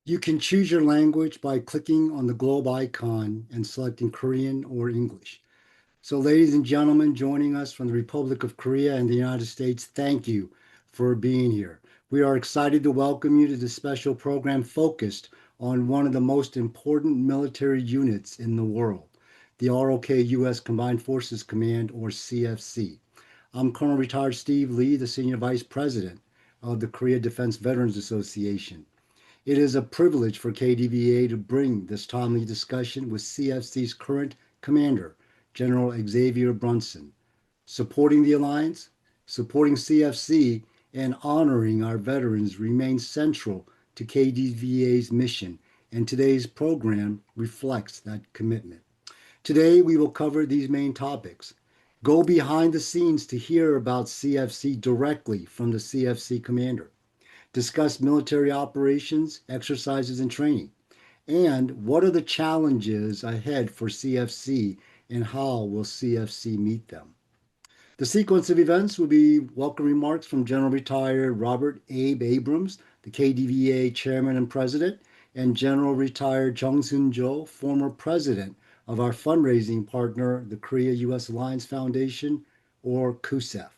You can choose your language by clicking on the globe icon and selecting Korean or English. So, ladies and gentlemen, joining us from the Republic of Korea and the United States, thank you for being here. We are excited to welcome you to this special program focused on one of the most important military units in the world, the ROK-U.S. Combined Forces Command, or CFC. I'm Colonel Retired Steve Lee, the Senior Vice President of the Korea Defense Veterans Association. It is a privilege for KDVA to bring this timely discussion with CFC's current commander, General Xavier Brunson. Supporting the alliance, supporting CFC, and honoring our veterans remains central to KDVA's mission, and today's program reflects that commitment. Today, we will cover these main topics. Go behind the scenes to hear about CFC directly from the CFC commander. Discuss military operations, exercises, and training. And what are the challenges ahead for CFC and how will CFC meet them? The sequence of events will be welcome remarks from General Retired Robert Abe Abrams, the KDVA Chairman and President, and General Retired Chung Soon Jo, former President of our fundraising partner, the Korea-U.S. Alliance Foundation, or KUSEF.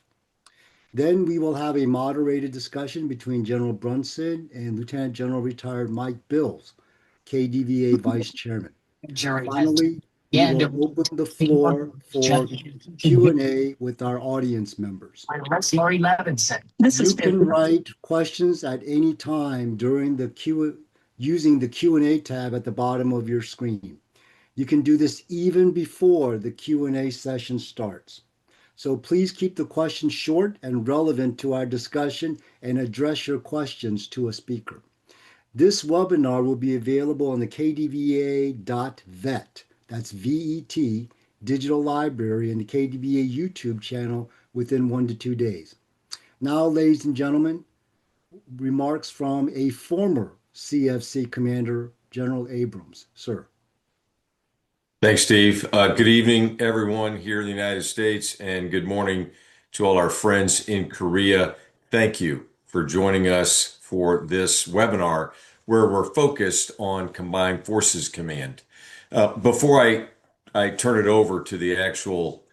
Then we will have a moderated discussion between General Brunson and Lieutenant General Retired Mike Bills, KDVA Vice Chairman. Finally, we will open the floor for Q&A with our audience members. You can write questions at any time during the using the Q&A tab at the bottom of your screen. You can do this even before the Q&A session starts. So please keep the questions short and relevant to our discussion and address your questions to a speaker. This webinar will be available on the kdva.vet, that's VET, digital library, and the KDVA YouTube channel within 1 to 2 days. Now, ladies and gentlemen, remarks from a former CFC commander, General Abrams. Sir. Thanks, Steve. Good evening, everyone here in the United States, and good morning to all our friends in Korea. Thank you for joining us for this webinar where we're focused on Combined Forces Command. Before I turn it over to the actual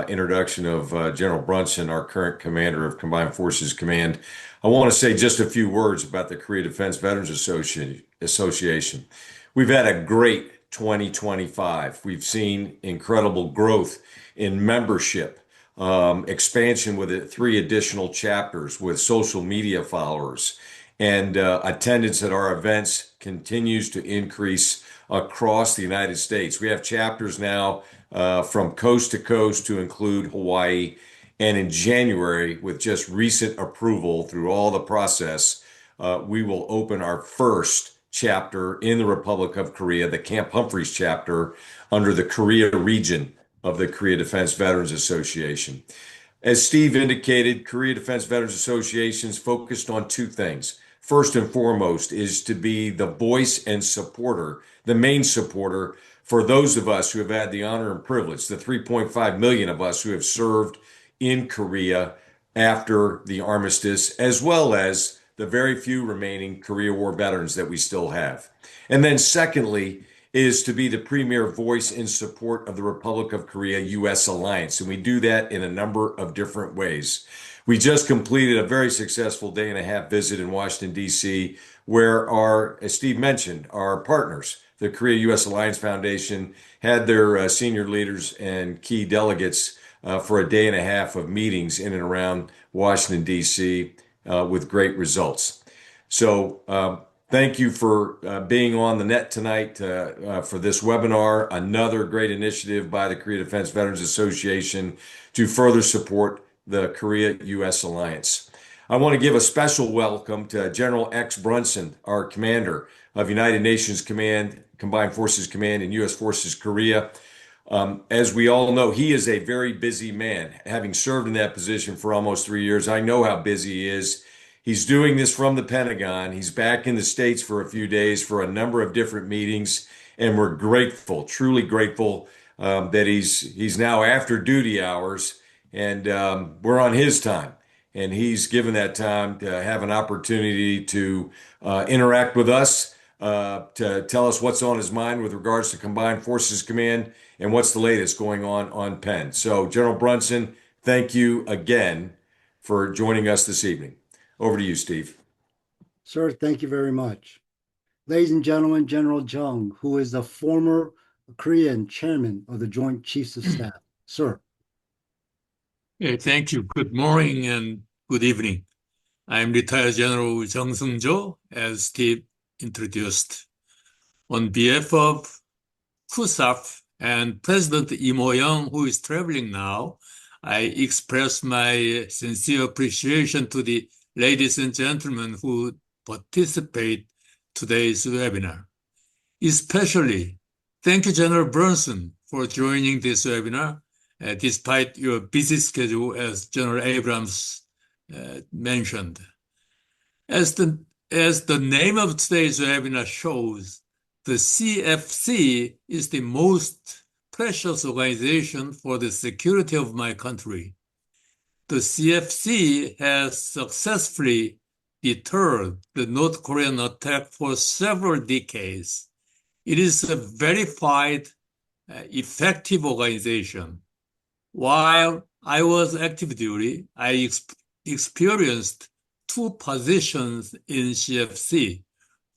introduction of General Brunson, our current commander of Combined Forces Command, I want to say just a few words about the Korea Defense Veterans Association. We've had a great 2025. We've seen incredible growth in membership, expansion with 3 additional chapters with social media followers, and attendance at our events continues to increase across the United States. We have chapters now from coast to coast to include Hawaii, and in January, with just recent approval through all the process, we will open our first chapter in the Republic of Korea, the Camp Humphreys chapter, under the Korea region of the Korea Defense Veterans Association. As Steve indicated, Korea Defense Veterans Association is focused on 2 things. First and foremost is to be the voice and supporter, the main supporter for those of us who have had the honor and privilege, the 3.5 million of us who have served in Korea after the armistice, as well as the very few remaining Korea War veterans that we still have. And then secondly, is to be the premier voice in support of the Republic of Korea-U.S. alliance. And we do that in a number of different ways. We just completed a very successful day-and-a-half visit in Washington, D.C., where as Steve mentioned, our partners, the Korea-U.S. Alliance Foundation, had their senior leaders and key delegates for a day-and-a-half of meetings in and around Washington, D.C., with great results. So thank you for being on the net tonight for this webinar, another great initiative by the Korea Defense Veterans Association to further support the Korea-U.S. Alliance. I want to give a special welcome to General X. Brunson, our commander of United Nations Command, Combined Forces Command, and U.S. Forces Korea. As we all know, he is a very busy man. Having served in that position for almost 3 years, I know how busy he is. He's doing this from the Pentagon. He's back in the States for a few days for a number of different meetings, and we're grateful, truly grateful, that he's now after duty hours, and we're on his time. And he's given that time to have an opportunity to interact with us to tell us what's on his mind with regards to Combined Forces Command and what's the latest going on Penn. So, General Brunson, thank you again for joining us this evening. Over to you, Steve. Sir, thank you very much. Ladies and gentlemen, General Jung, who is the former Korean chairman of the Joint Chiefs of Staff. Sir. Thank you. Good morning and good evening. I'm retired General Jung Seung-jo, as Steve introduced. On behalf of KUSAF and President Im Ho-young, who is traveling now, I express my sincere appreciation to the ladies and gentlemen who participate today's webinar. Especially, thank you, General Brunson, for joining this webinar, despite your busy schedule, as General Abrams mentioned. As the name of today's webinar shows, the CFC is the most precious organization for the security of my country. The CFC has successfully deterred the North Korean attack for several decades. It is a verified, effective organization. While I was active duty, I experienced two positions in CFC.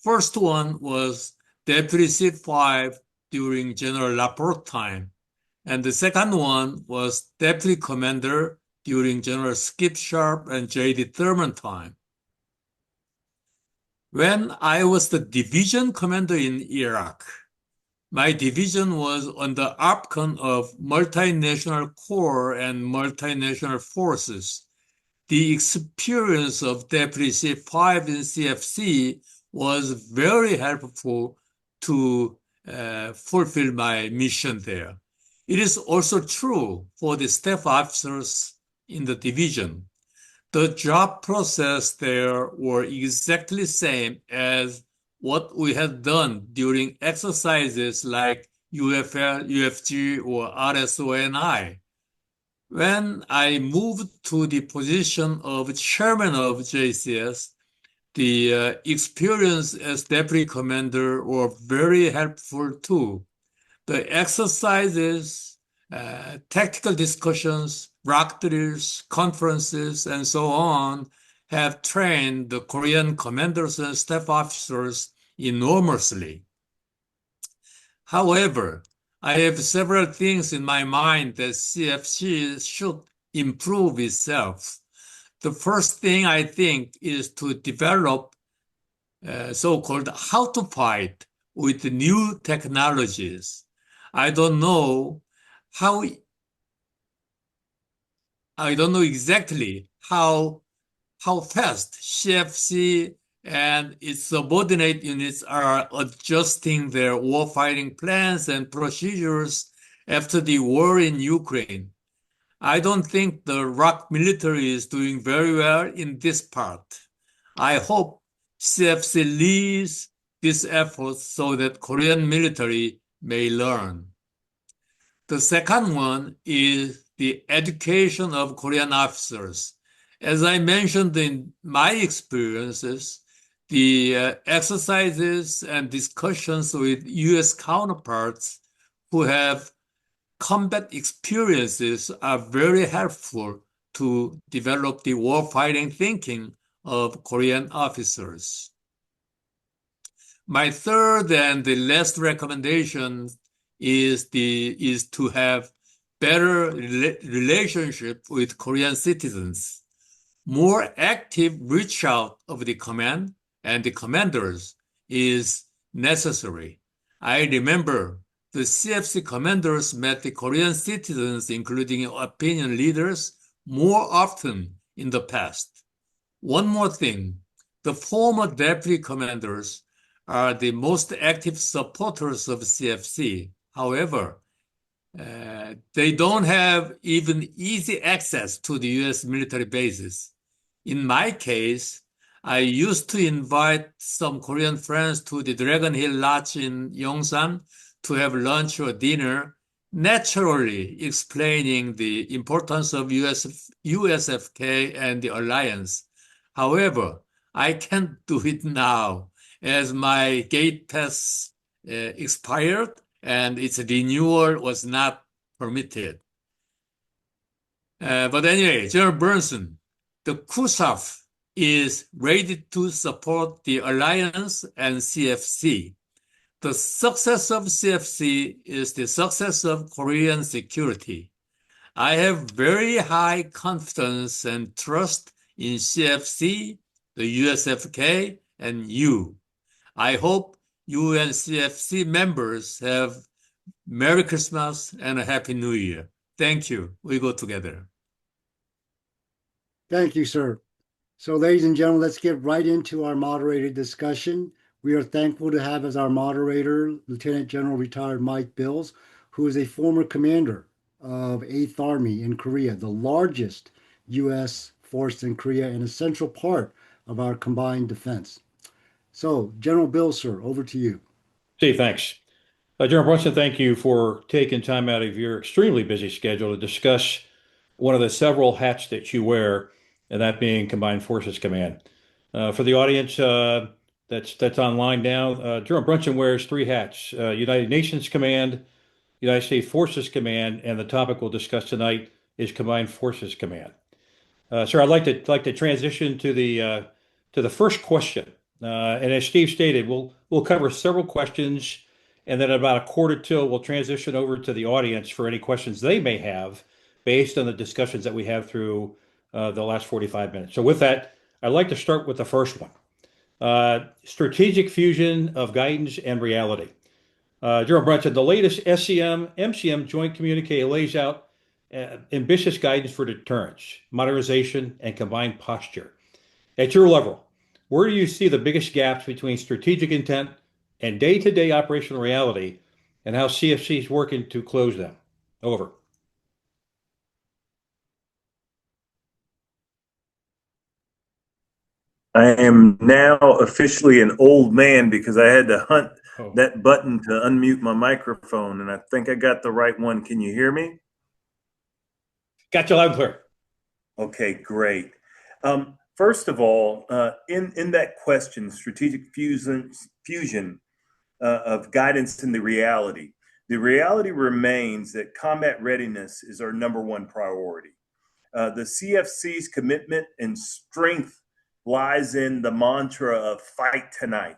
First one was Deputy C5 during General Laporte time, and the second one was Deputy Commander during General Skip Sharp and J.D. Thurman time. When I was the division commander in Iraq, my division was on the ARPCON of multinational corps and multinational forces. The experience of Deputy C5 in CFC was very helpful to fulfill my mission there. It is also true for the staff officers in the division. The job process there were exactly the same as what we had done during exercises like UFL, UFG, or RSONI. When I moved to the position of chairman of JCS, the experience as deputy commander were very helpful too. The exercises, tactical discussions, ROK drills, conferences, and so on have trained the Korean commanders and staff officers enormously. However, I have several things in my mind that CFC should improve itself. The first thing I think is to develop so-called how to fight with new technologies. I don't know exactly how fast CFC and its subordinate units are adjusting their warfighting plans and procedures after the war in Ukraine. I don't think the ROK military is doing very well in this part. I hope CFC leads this effort so that Korean military may learn. The second one is the education of Korean officers. As I mentioned in my experiences, the exercises and discussions with U.S. counterparts who have combat experiences are very helpful to develop the warfighting thinking of Korean officers. My third and the last recommendation is to have better relationship with Korean citizens. More active reach out of the command and the commanders is necessary. I remember the CFC commanders met the Korean citizens, including opinion leaders, more often in the past. One more thing, the former deputy commanders are the most active supporters of CFC. However, they don't have even easy access to the U.S. military bases. In my case, I used to invite some Korean friends to the Dragon Hill Lodge in Yongsan to have lunch or dinner, naturally explaining the importance of USFK and the alliance. However, I can't do it now as my gate pass expired and its renewal was not permitted. But anyway, General Brunson, the CUSAF is ready to support the Alliance and CFC. The success of CFC is the success of Korean security. I have very high confidence and trust in CFC, the USFK, and you. I hope you and CFC members have Merry Christmas and a Happy New Year. Thank you. We go together. Thank you, sir. So, ladies and gentlemen, let's get right into our moderated discussion. We are thankful to have as our moderator Lieutenant General retired Mike Bills, who is a former commander of 8th Army in Korea, the largest U.S. force in Korea and a central part of our combined defense. So, General Bills, sir, over to you. Steve, thanks. General Brunson, thank you for taking time out of your extremely busy schedule to discuss one of the several hats that you wear, and that being Combined Forces Command. For the audience that's online now, General Brunson wears three hats: United Nations Command, United States Forces Command, and the topic we'll discuss tonight is Combined Forces Command. Sir, I'd like to transition to the first question, and as Steve stated, we'll cover several questions, and then about a quarter till we'll transition over to the audience for any questions they may have based on the discussions that we have through the last 45 minutes. So with that, I'd like to start with the first one. Strategic fusion of guidance and reality. General Brunson, the latest SCM-MCM joint communique lays out ambitious guidance for deterrence, modernization, and combined posture. At your level, where do you see the biggest gaps between strategic intent and day-to-day operational reality, and how CFC is working to close them? Over. I am now officially an old man because I had to hunt that button to unmute my microphone, and I think I got the right one. Can you hear me? Got you loud and clear. Okay, great. First of all, in that question, strategic fusion of guidance and the reality remains that combat readiness is our number one priority. The CFC's commitment and strength lies in the mantra of fight tonight.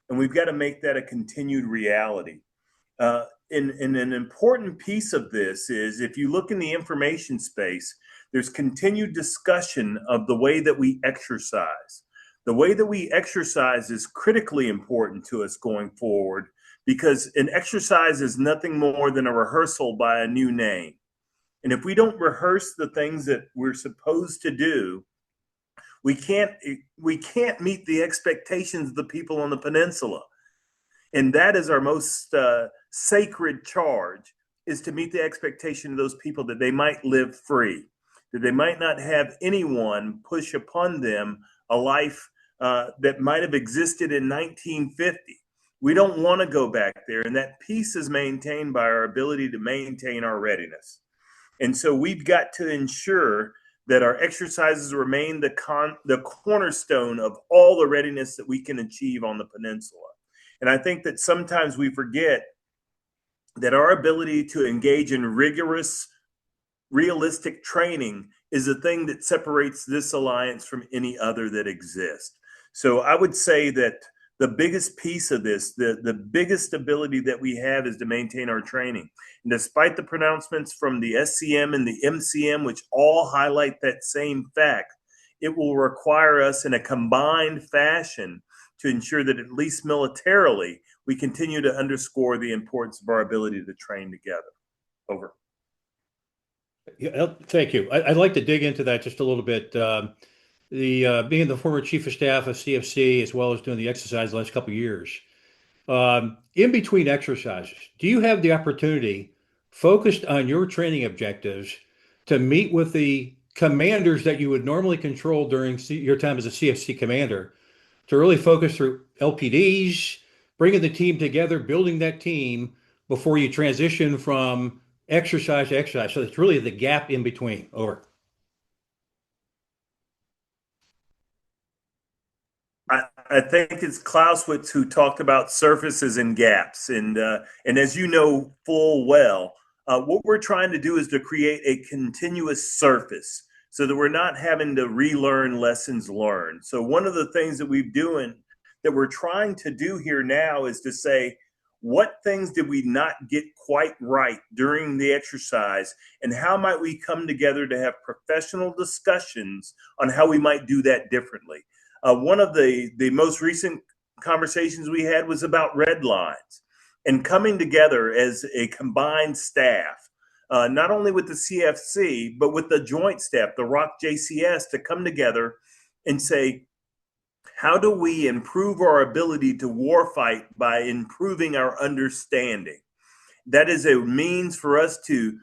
And we've got to make that a continued reality. And an important piece of this is if you look in the information space, there's continued discussion of the way that we exercise. The way that we exercise is critically important to us going forward because an exercise is nothing more than a rehearsal by a new name. And if we don't rehearse the things that we're supposed to do, we can't meet the expectations of the people on the peninsula. And that is our most sacred charge, is to meet the expectation of those people that they might live free, that they might not have anyone push upon them a life that might have existed in 1950. We don't want to go back there. And that peace is maintained by our ability to maintain our readiness. And so we've got to ensure that our exercises remain the cornerstone of all the readiness that we can achieve on the peninsula. And I think that sometimes we forget that our ability to engage in rigorous, realistic training is the thing that separates this alliance from any other that exists. So I would say that the biggest piece of this, the biggest ability that we have is to maintain our training. And despite the pronouncements from the SCM and the MCM, which all highlight that same fact, it will require us in a combined fashion to ensure that at least militarily, we continue to underscore the importance of our ability to train together. Over. Yeah, thank you. I'd like to dig into that just a little bit. Being the former chief of staff of CFC, as well as doing the exercise the last couple of years, in between exercises, do you have the opportunity, focused on your training objectives, to meet with the commanders that you would normally control during your time as a CFC commander, to really focus through LPDs, bringing the team together, building that team before you transition from exercise to exercise? So it's really the gap in between. Over. I think it's Clausewitz who talked about surfaces and gaps. And as you know full well, what we're trying to do is to create a continuous surface so that we're not having to relearn lessons learned. So one of the things that we're trying to do here now is to say, what things did we not get quite right during the exercise, and how might we come together to have professional discussions on how we might do that differently? One of the most recent conversations we had was about red lines and coming together as a combined staff, not only with the CFC, but with the joint staff, the ROK-JCS, to come together and say, how do we improve our ability to warfight by improving our understanding? That is a means for us to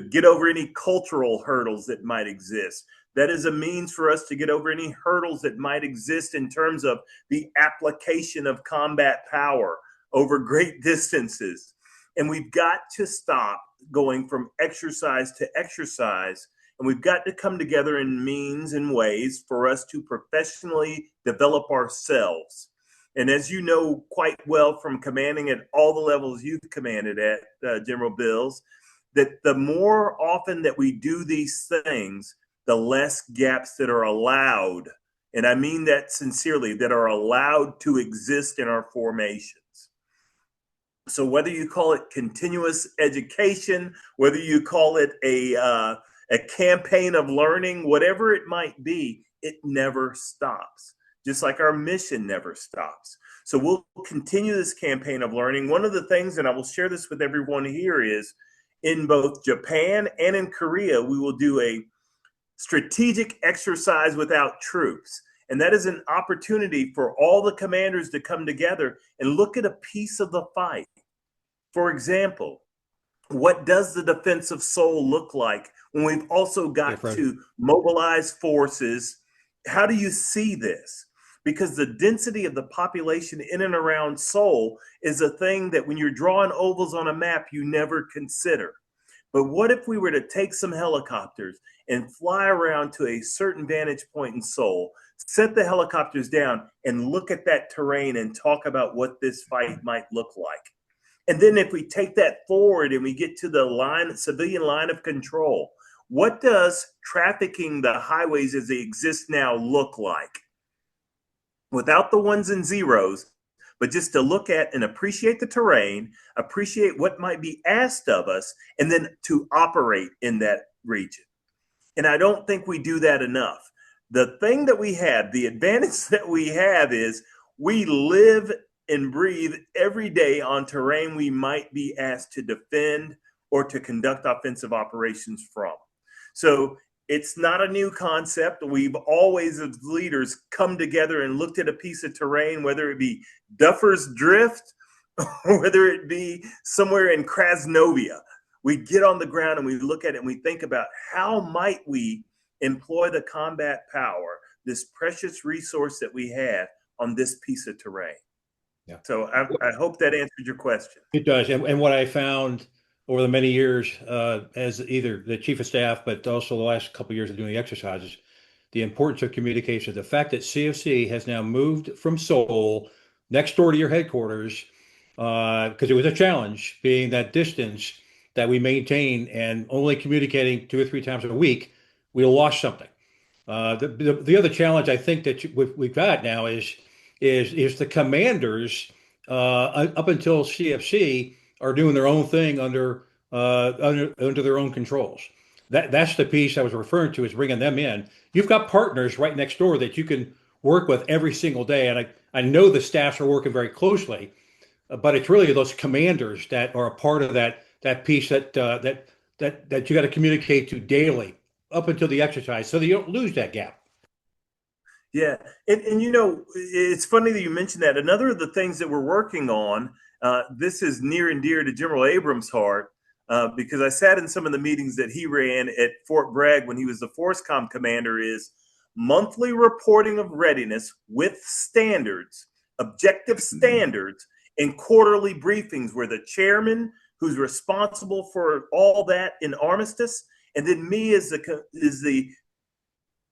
get over any cultural hurdles that might exist. That is a means for us to get over any hurdles that might exist in terms of the application of combat power over great distances. And we've got to stop going from exercise to exercise. And we've got to come together in means and ways for us to professionally develop ourselves. And as you know quite well from commanding at all the levels you've commanded at, General Bills, that the more often that we do these things, the less gaps that are allowed, and I mean that sincerely, that are allowed to exist in our formations. So whether you call it continuous education, whether you call it a campaign of learning, whatever it might be, it never stops. Just like our mission never stops. So we'll continue this campaign of learning. One of the things, and I will share this with everyone here, is in both Japan and in Korea, we will do a strategic exercise without troops. And that is an opportunity for all the commanders to come together and look at a piece of the fight. For example, what does the defense of Seoul look like when we've also got to mobilize forces? How do you see this? Because the density of the population in and around Seoul is a thing that when you're drawing ovals on a map, you never consider. But what if we were to take some helicopters and fly around to a certain vantage point in Seoul, set the helicopters down and look at that terrain and talk about what this fight might look like? And then if we take that forward and we get to the civilian line of control, what does trafficking the highways as they exist now look like? Without the ones and zeros, but just to look at and appreciate the terrain, appreciate what might be asked of us, and then to operate in that region. And I don't think we do that enough. The thing that we have, the advantage that we have, is we live and breathe every day on terrain we might be asked to defend or to conduct offensive operations from. So it's not a new concept. We've always, as leaders, come together and looked at a piece of terrain, whether it be Duffer's Drift or whether it be somewhere in Krasnovia. We get on the ground and we look at it and we think about how might we employ the combat power, this precious resource that we have on this piece of terrain. Yeah. So I hope that answered your question. It does. And what I found over the many years as either the chief of staff, but also the last couple of years of doing the exercises, the importance of communication, the fact that CFC has now moved from Seoul next door to your headquarters, because it was a challenge being that distance that we maintain and only communicating 2 or 3 times a week, we'll lost something. The other challenge I think that we've got now is the commanders up until CFC are doing their own thing under their own controls. That's the piece I was referring to, is bringing them in. You've got partners right next door that you can work with every single day, and I know the staffs are working very closely, but it's really those commanders that are a part of that piece that you got to communicate to daily up until the exercise, so that you don't lose that gap. Yeah, and you know, it's funny that you mentioned that. Another of the things that we're working on, this is near and dear to General Abrams' heart, because I sat in some of the meetings that he ran at Fort Bragg when he was the FORSCOM commander, is monthly reporting of readiness with standards, objective standards, and quarterly briefings where the chairman, who's responsible for all that in armistice, and then me as the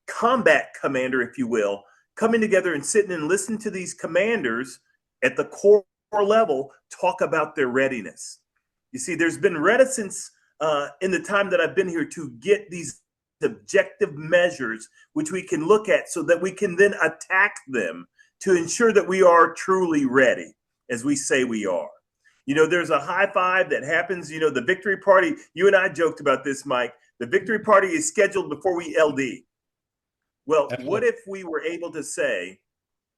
combat commander, if you will, coming together and sitting and listening to these commanders at the core level talk about their readiness. You see, there's been reticence in the time that I've been here to get these objective measures which we can look at so that we can then attack them to ensure that we are truly ready, as we say we are. You know, there's a high five that happens, you know, the victory party. You and I joked about this, Mike. The victory party is scheduled before we LD. Well, Absolutely. What if we were able to say,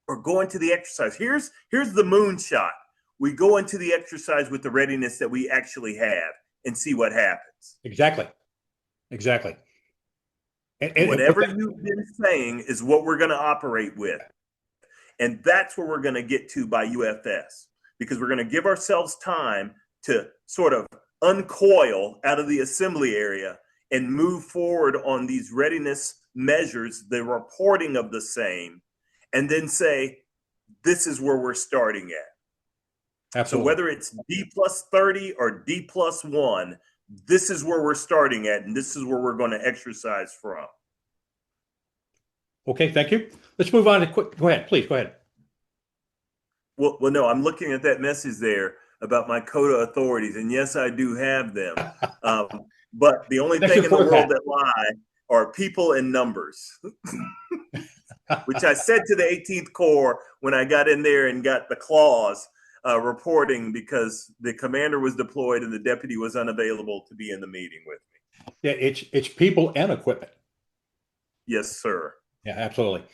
or go into the exercise? Here's the moonshot. We go into the exercise with the readiness that we actually have and see what happens. Exactly. And whatever you've been saying is what we're going to operate with. And that's where we're going to get to by UFS, because we're going to give ourselves time to sort of uncoil out of the assembly area and move forward on these readiness measures, the reporting of the same, and then say, this is where we're starting at. Absolutely. So whether it's D+30 or D+1, this is where we're starting at, and this is where we're going to exercise from. Okay, thank you. Let's move on to go ahead, please, go ahead. Well, no, I'm looking at that message there about my CODA authorities, and yes, I do have them. But the only thing in the world that lie are people and numbers, which I said to the 18th Corps when I got in there and got the clause reporting, because the commander was deployed and the deputy was unavailable to be in the meeting with me. Yeah, it's people and equipment. Yes, sir. Yeah, absolutely.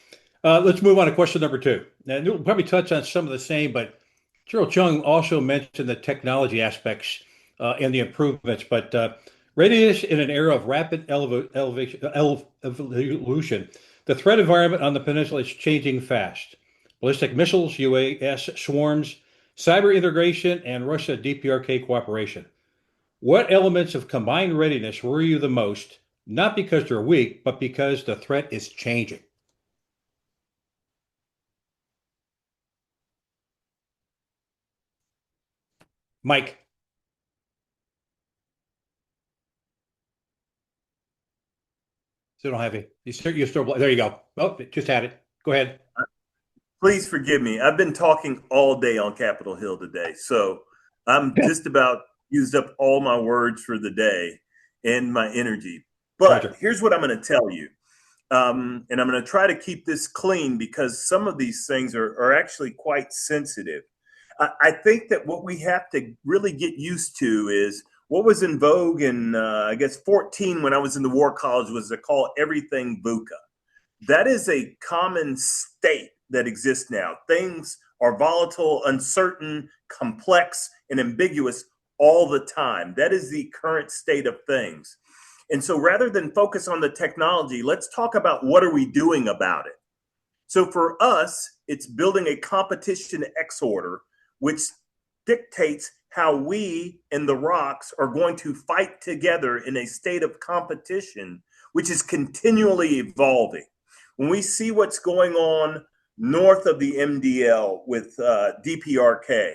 Let's move on to question number 2. Now, we'll probably touch on some of the same, but General Chung also mentioned the technology aspects and the improvements, but readiness in an era of rapid evolution, the threat environment on the peninsula is changing fast. Ballistic missiles, UAS swarms, cyber integration, and Russia DPRK cooperation. What elements of combined readiness worry you the most, not because they're weak, but because the threat is changing? Mike. Still don't have it. You're still there you go. Oh, just had it. Go ahead. Please forgive me. I've been talking all day on Capitol Hill today, so I'm just about used up all my words for the day and my energy. But Roger. Here's what I'm going to tell you. And I'm going to try to keep this clean because some of these things are actually quite sensitive. I think that what we have to really get used to is what was in vogue in, I guess, 14 when I was in the War College was to call everything VUCA. That is a common state that exists now. Things are volatile, uncertain, complex, and ambiguous all the time. That is the current state of things. And so rather than focus on the technology, let's talk about what are we doing about it. So for us, it's building a competition X order, which dictates how we and the ROKs are going to fight together in a state of competition, which is continually evolving. When we see what's going on north of the MDL with DPRK,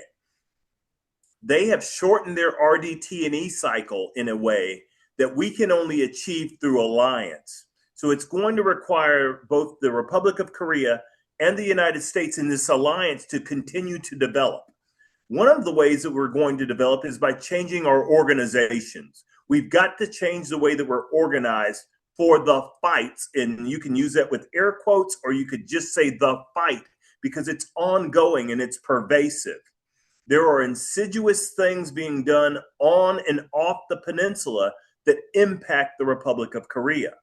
they have shortened their RDT&E cycle in a way that we can only achieve through alliance. So it's going to require both the Republic of Korea and the United States in this alliance to continue to develop. One of the ways that we're going to develop is by changing our organizations. We've got to change the way that we're organized for the fights. And you can use that with air quotes, or you could just say the fight, because it's ongoing and it's pervasive. There are insidious things being done on and off the peninsula that impact the Republic of Korea.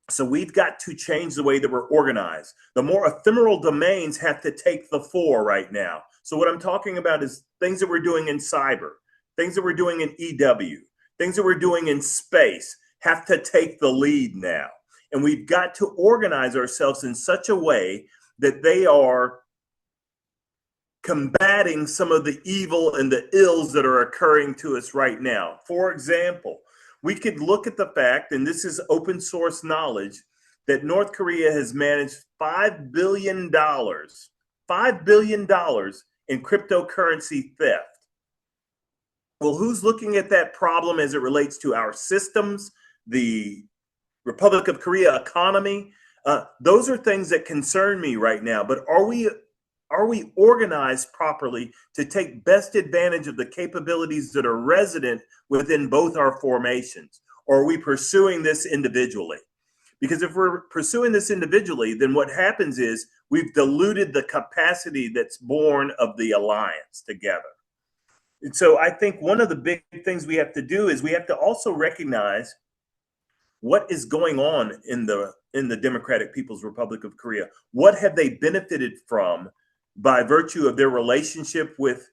So we've got to change the way that we're organized. The more ephemeral domains have to take the fore right now. So what I'm talking about is things that we're doing in cyber, things that we're doing in EW, things that we're doing in space have to take the lead now. And we've got to organize ourselves in such a way that they are combating some of the evil and the ills that are occurring to us right now. For example, we could look at the fact, and this is open source knowledge, that North Korea has managed $5 billion in cryptocurrency theft. Well, who's looking at that problem as it relates to our systems, the Republic of Korea economy, Those are things that concern me right now. But are we organized properly to take best advantage of the capabilities that are resident within both our formations? Or are we pursuing this individually? Because if we're pursuing this individually, then what happens is we've diluted the capacity that's born of the alliance together. And so I think one of the big things we have to do is we have to also recognize what is going on in the Democratic People's Republic of Korea. What have they benefited from by virtue of their relationship with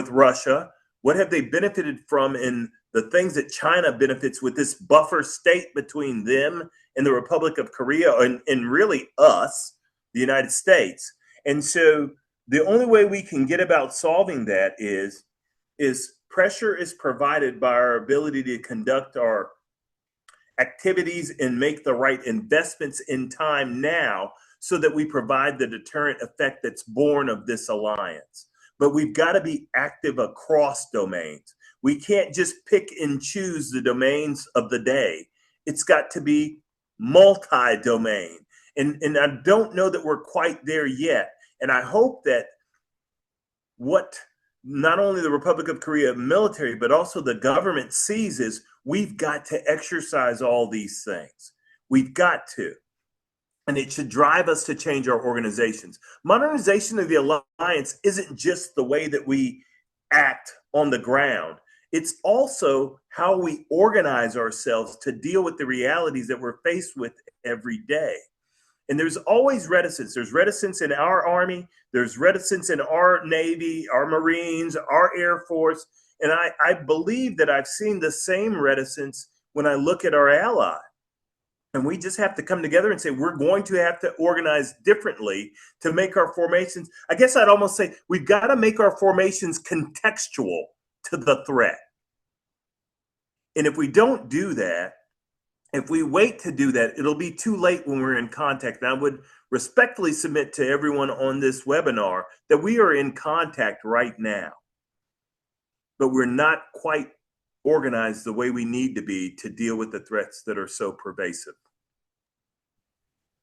Russia? What have they benefited from in the things that China benefits with this buffer state between them and the Republic of Korea, and really us, the United States? And so the only way we can get about solving that is pressure is provided by our ability to conduct our activities and make the right investments in time now, so that we provide the deterrent effect that's born of this alliance. But we've got to be active across domains. We can't just pick and choose the domains of the day. It's got to be multi-domain. And I don't know that we're quite there yet. And I hope that what not only the Republic of Korea military, but also the government sees is we've got to exercise all these things. We've got to. And it should drive us to change our organizations. Modernization of the alliance isn't just the way that we act on the ground. It's also how we organize ourselves to deal with the realities that we're faced with every day. And there's always reticence. There's reticence in our Army. There's reticence in our Navy, our Marines, our Air Force. And I believe that I've seen the same reticence when I look at our ally. And we just have to come together and say, we're going to have to organize differently to make our formations. I guess I'd almost say we've got to make our formations contextual to the threat. And if we don't do that, if we wait to do that, it'll be too late when we're in contact. And I would respectfully submit to everyone on this webinar that we are in contact right now, but we're not quite organized the way we need to be to deal with the threats that are so pervasive.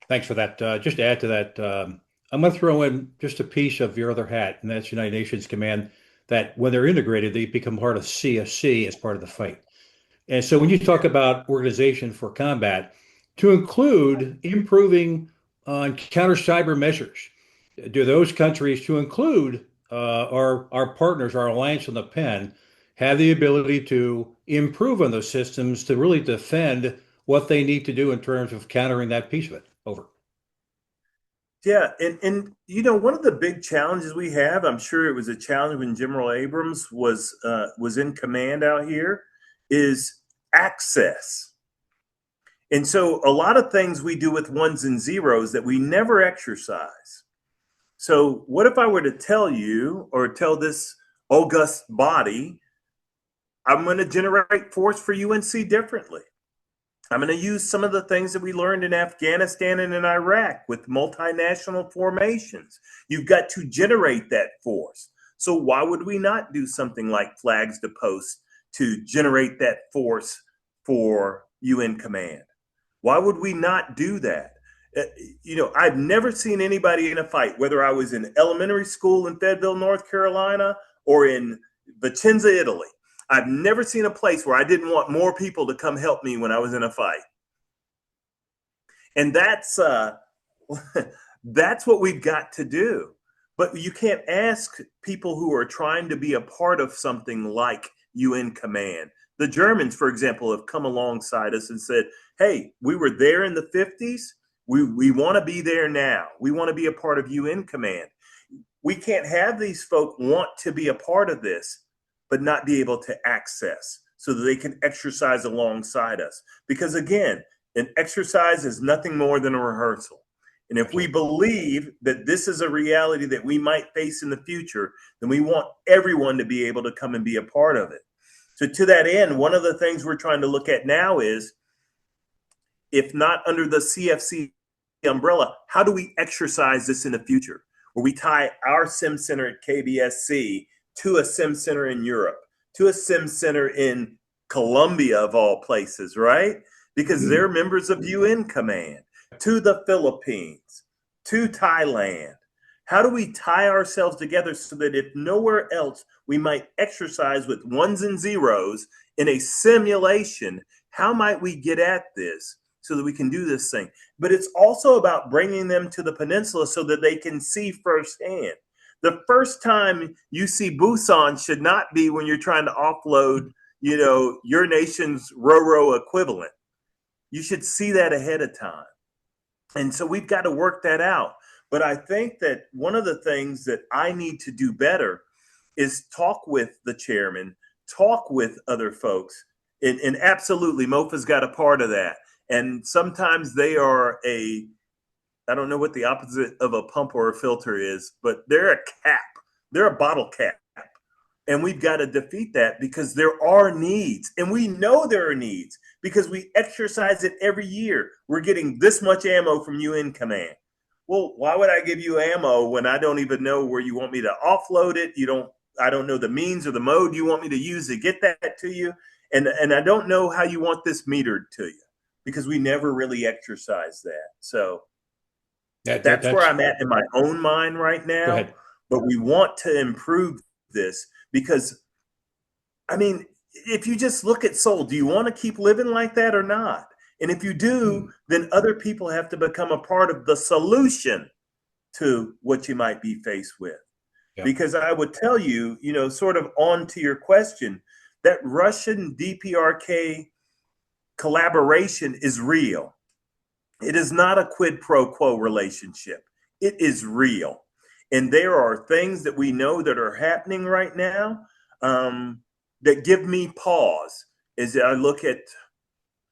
Thanks for that. Just to add to that, I'm going to throw in just a piece of your other hat, and that's United Nations Command, that when they're integrated, they become part of CFC as part of the fight. And so when you talk about organization for combat, to include improving on counter cyber measures, do those countries, to include our partners, our alliance on the pen, have the ability to improve on those systems to really defend what they need to do in terms of countering that piece of it? Over. Yeah, and you know, one of the big challenges we have, I'm sure it was a challenge when General Abrams was in command out here, is access. And so a lot of things we do with ones and zeros that we never exercise. So what if I were to tell you, or tell this august body, I'm going to generate force for UNC differently. I'm going to use some of the things that we learned in Afghanistan and in Iraq with multinational formations. You've got to generate that force. So why would we not do something like flags to post to generate that force for UN command? Why would we not do that? You know, I've never seen anybody in a fight, whether I was in elementary school in Fayetteville, North Carolina, or in Vicenza, Italy. I've never seen a place where I didn't want more people to come help me when I was in a fight. And that's what we've got to do. But you can't ask people who are trying to be a part of something like UN command. The Germans, for example, have come alongside us and said, hey, we were there in the 50s. We want to be there now. We want to be a part of UN command. We can't have these folk want to be a part of this, but not be able to access so that they can exercise alongside us. Because again, an exercise is nothing more than a rehearsal. And if we believe that this is a reality that we might face in the future, then we want everyone to be able to come and be a part of it. So to that end, one of the things we're trying to look at now is, if not under the CFC umbrella, how do we exercise this in the future? Where we tie our SIM center at KBSC to a SIM center in Europe, to a SIM center in Colombia, of all places, right? because they're members of UN Command, to the Philippines, to Thailand. How do we tie ourselves together so that if nowhere else we might exercise with ones and zeros in a simulation, how might we get at this so that we can do this thing? But it's also about bringing them to the peninsula so that they can see firsthand. The first time you see Busan should not be when you're trying to offload, your nation's RORO equivalent. You should see that ahead of time. And so we've got to work that out. But I think that one of the things that I need to do better is talk with the chairman, talk with other folks. And absolutely, MOFA's got a part of that. And sometimes they are I don't know what the opposite of a pump or a filter is, but they're a cap. They're a bottle cap. And we've got to defeat that because there are needs. And we know there are needs because we exercise it every year. We're getting this much ammo from UN Command. Well, why would I give you ammo when I don't even know where you want me to offload it? I don't know the means or the mode you want me to use to get that to you. And I don't know how you want this metered to you because we never really exercise that. So that's where I'm at in my own mind right now. Go ahead. But we want to improve this because, I mean, if you just look at Seoul, do you want to keep living like that or not? And if you do, then other people have to become a part of the solution to what you might be faced with. Yeah. Because I would tell you, sort of on to your question, that Russian DPRK collaboration is real. It is not a quid pro quo relationship. It is real. And there are things that we know that are happening right now that give me pause as I look at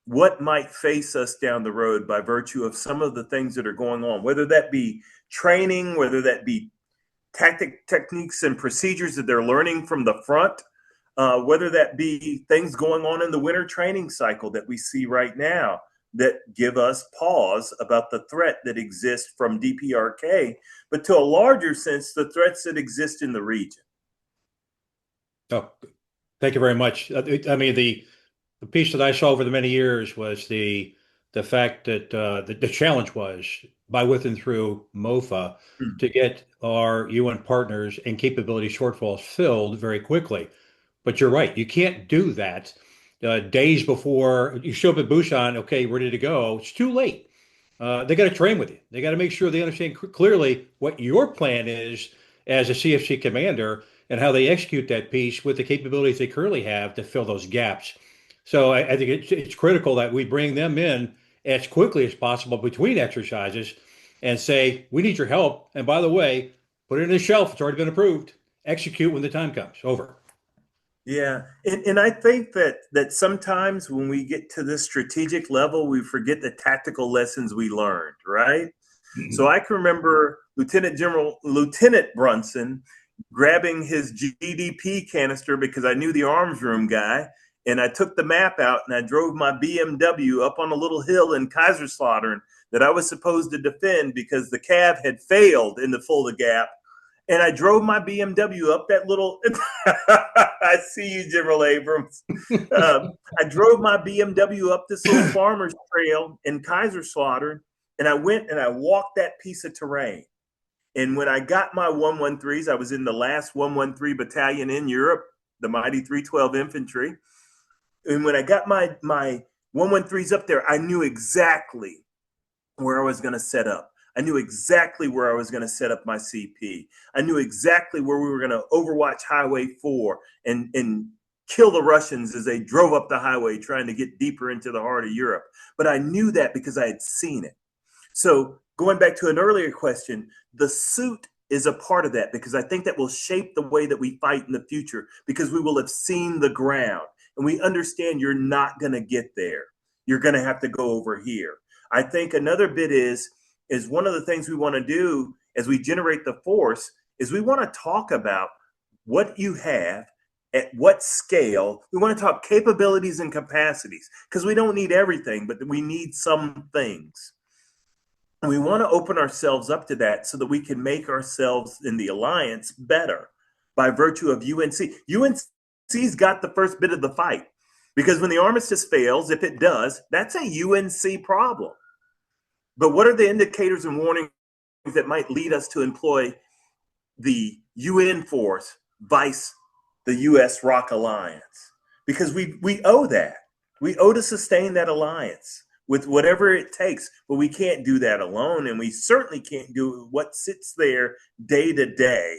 what might face us down the road by virtue of some of the things that are going on, whether that be training, whether that be techniques and procedures that they're learning from the front, whether that be things going on in the winter training cycle that we see right now that give us pause about the threat that exists from DPRK, but to a larger sense, the threats that exist in the region. Oh, thank you very much. I mean, the piece that I saw over the many years was the fact that the challenge was by with and through MOFA to get our UN partners and capability shortfalls filled very quickly. But you're right, you can't do that days before you show up at Busan, okay, ready to go. It's too late. They got to train with you. They got to make sure they understand clearly what your plan is as a CFC commander and how they execute that piece with the capabilities they currently have to fill those gaps. So I think it's critical that we bring them in as quickly as possible between exercises and say, we need your help. And by the way, put it in the shelf. It's already been approved. Execute when the time comes. Over. Yeah. And I think that sometimes when we get to this strategic level, we forget the tactical lessons we learned, right? Mm-hmm. So I can remember Lieutenant Brunson grabbing his GDP canister because I knew the arms room guy. And I took the map out and I drove my BMW up on a little hill in Kaiserslautern that I was supposed to defend because the Cav had failed in the Fulda Gap. And I drove my BMW up that little, I see you, General Abrams. I drove my BMW up this little farmer's trail in Kaiserslautern, and I went and I walked that piece of terrain. And when I got my 113s, I was in the last 113 battalion in Europe, the mighty 312 Infantry. And when I got my 113s up there, I knew exactly where I was going to set up. I knew exactly where I was going to set up my CP. I knew exactly where we were going to overwatch Highway 4 and kill the Russians as they drove up the highway trying to get deeper into the heart of Europe. But I knew that because I had seen it. So going back to an earlier question, the suit is a part of that because I think that will shape the way that we fight in the future because we will have seen the ground and we understand you're not going to get there. You're going to have to go over here. I think another bit is one of the things we want to do as we generate the force is we want to talk about what you have at what scale. We want to talk capabilities and capacities because we don't need everything, but we need some things. And we want to open ourselves up to that so that we can make ourselves in the alliance better by virtue of UNC. UNC's got the first bit of the fight. Because when the armistice fails, if it does, that's a UNC problem. But what are the indicators and warnings that might lead us to employ the UN force vice the US ROK alliance? Because we owe that. We owe to sustain that alliance with whatever it takes, but we can't do that alone. And we certainly can't do what sits there day to day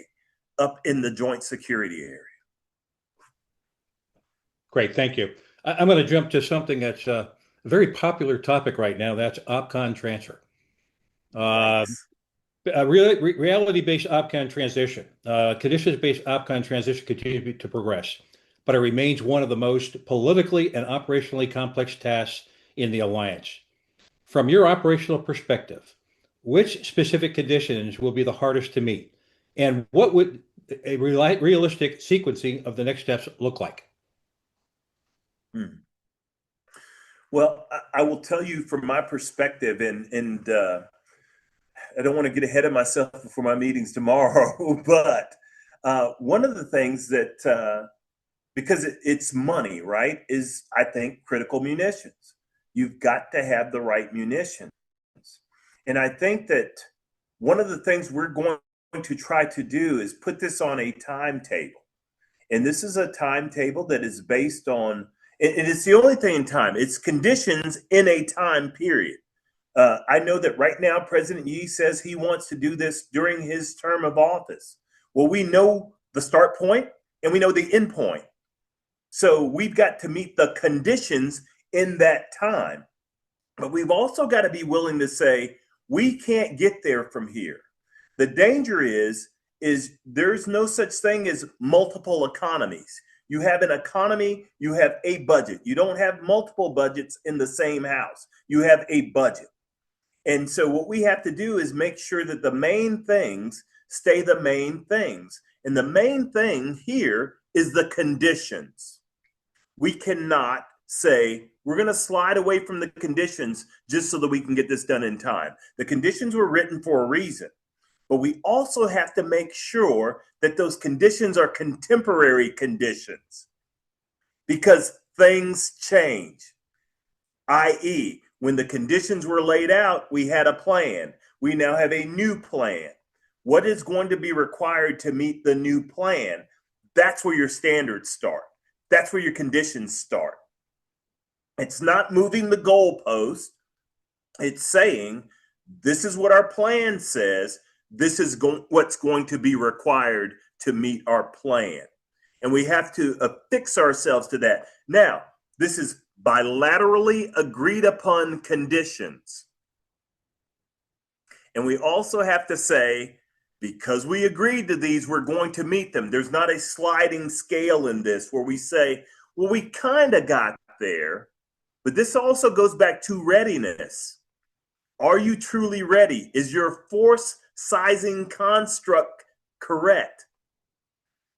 up in the joint security area. Great, thank you. I'm going to jump to something that's a very popular topic right now. That's OPCON transfer. Nice. Reality-based OPCON transition, conditions-based OPCON transition continues to progress, but it remains one of the most politically and operationally complex tasks in the alliance. From your operational perspective, which specific conditions will be the hardest to meet, and what would a realistic sequencing of the next steps look like? Well, I will tell you from my perspective, and I don't want to get ahead of myself before my meetings tomorrow, but one of the things that, because it's money, right, is I think critical munitions. You've got to have the right munitions. And I think that one of the things we're going to try to do is put this on a timetable. And this is a timetable that is based on, and it's the only thing in time, it's conditions in a time period. I know that right now, President Yi says he wants to do this during his term of office. Well, we know the start point and we know the end point. So we've got to meet the conditions in that time. But we've also got to be willing to say, we can't get there from here. The danger is there's no such thing as multiple economies. You have an economy, you have a budget. You don't have multiple budgets in the same house. You have a budget. And so what we have to do is make sure that the main things stay the main things. And the main thing here is the conditions. We cannot say we're going to slide away from the conditions just so that we can get this done in time. The conditions were written for a reason, but we also have to make sure that those conditions are contemporary conditions because things change, i.e., when the conditions were laid out, we had a plan. We now have a new plan. What is going to be required to meet the new plan? That's where your standards start. That's where your conditions start. It's not moving the goalpost. It's saying, this is what our plan says. This is what's going to be required to meet our plan. And we have to affix ourselves to that. Now, this is bilaterally agreed upon conditions. And we also have to say, because we agreed to these, we're going to meet them. There's not a sliding scale in this where we say, well, we kind of got there. But this also goes back to readiness. Are you truly ready? Is your force sizing construct correct?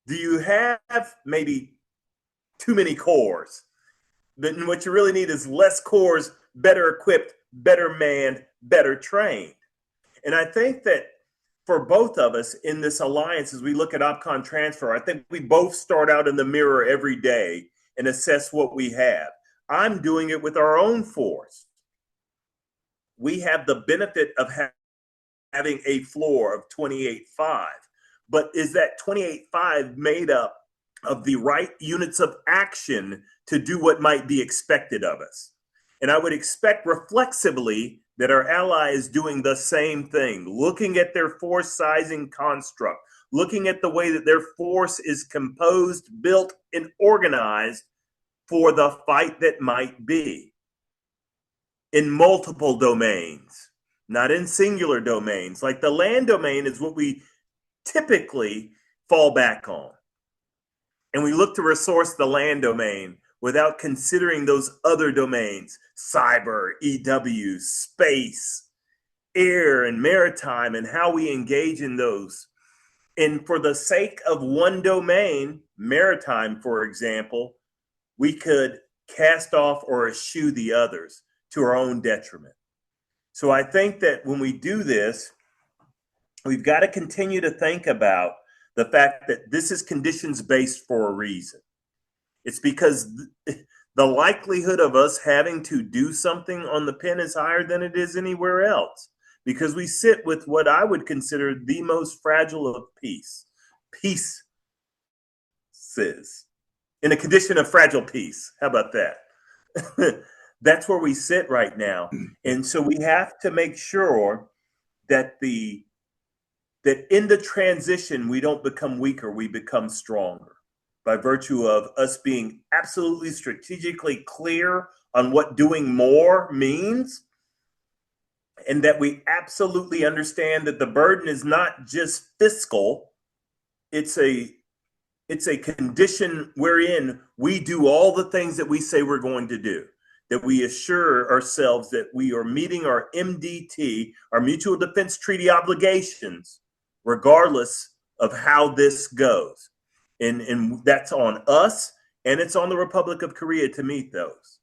Do you have maybe too many cores? Then what you really need is less cores, better equipped, better manned, better trained. And I think that for both of us in this alliance, as we look at OPCON transfer, I think we both start out in the mirror every day and assess what we have. I'm doing it with our own force. We have the benefit of having a floor of 28.5. But is that 28.5 made up of the right units of action to do what might be expected of us? And I would expect reflexively that our ally is doing the same thing, looking at their force sizing construct, looking at the way that their force is composed, built, and organized for the fight that might be in multiple domains, not in singular domains. Like the land domain is what we typically fall back on. And we look to resource the land domain without considering those other domains, cyber, EW, space, air, and maritime, and how we engage in those. And for the sake of one domain, maritime, for example, we could cast off or eschew the others to our own detriment. So I think that when we do this, we've got to continue to think about the fact that this is conditions based for a reason. It's because the likelihood of us having to do something on the pin is higher than it is anywhere else, because we sit with what I would consider the most fragile of pieces, in a condition of fragile peace. How about that? That's where we sit right now. And so we have to make sure that that in the transition, we don't become weaker, we become stronger by virtue of us being absolutely strategically clear on what doing more means, and that we absolutely understand that the burden is not just fiscal, it's a condition wherein we do all the things that we say we're going to do, that we assure ourselves that we are meeting our MDT, our Mutual Defense Treaty obligations, regardless of how this goes. And that's on us, and it's on the Republic of Korea to meet those.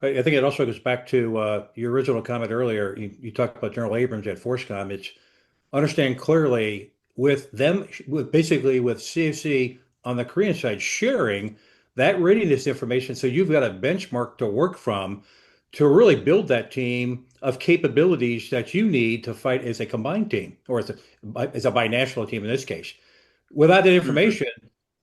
I think it also goes back to your original comment earlier. You talked about General Abrams at FORSCOM. It's understand clearly with them, basically with CFC on the Korean side, sharing that readiness information. So you've got a benchmark to work from to really build that team of capabilities that you need to fight as a combined team, or as a binational team in this case. Without that information,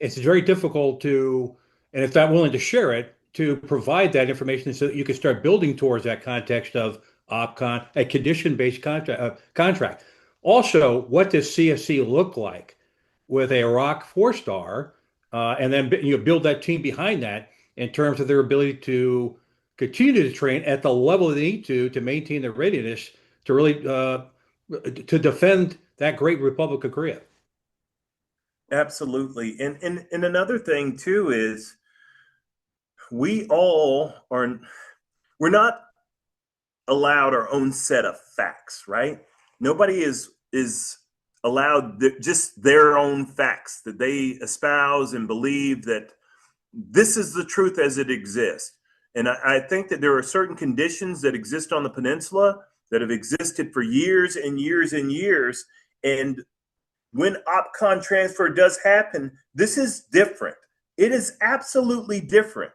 it's very difficult to, and if not willing to share it, to provide that information so that you can start building towards that context of OPCON, a condition-based contract. Also, what does CFC look like with a ROK 4-star, and then you build that team behind that in terms of their ability to continue to train at the level they need to maintain their readiness to really to defend that great Republic of Korea. Absolutely. And another thing too is we're not allowed our own set of facts, right? Nobody is allowed just their own facts that they espouse and believe that this is the truth as it exists. And I think that there are certain conditions that exist on the peninsula that have existed for years and years and years. And when OPCON transfer does happen, this is different. It is absolutely different.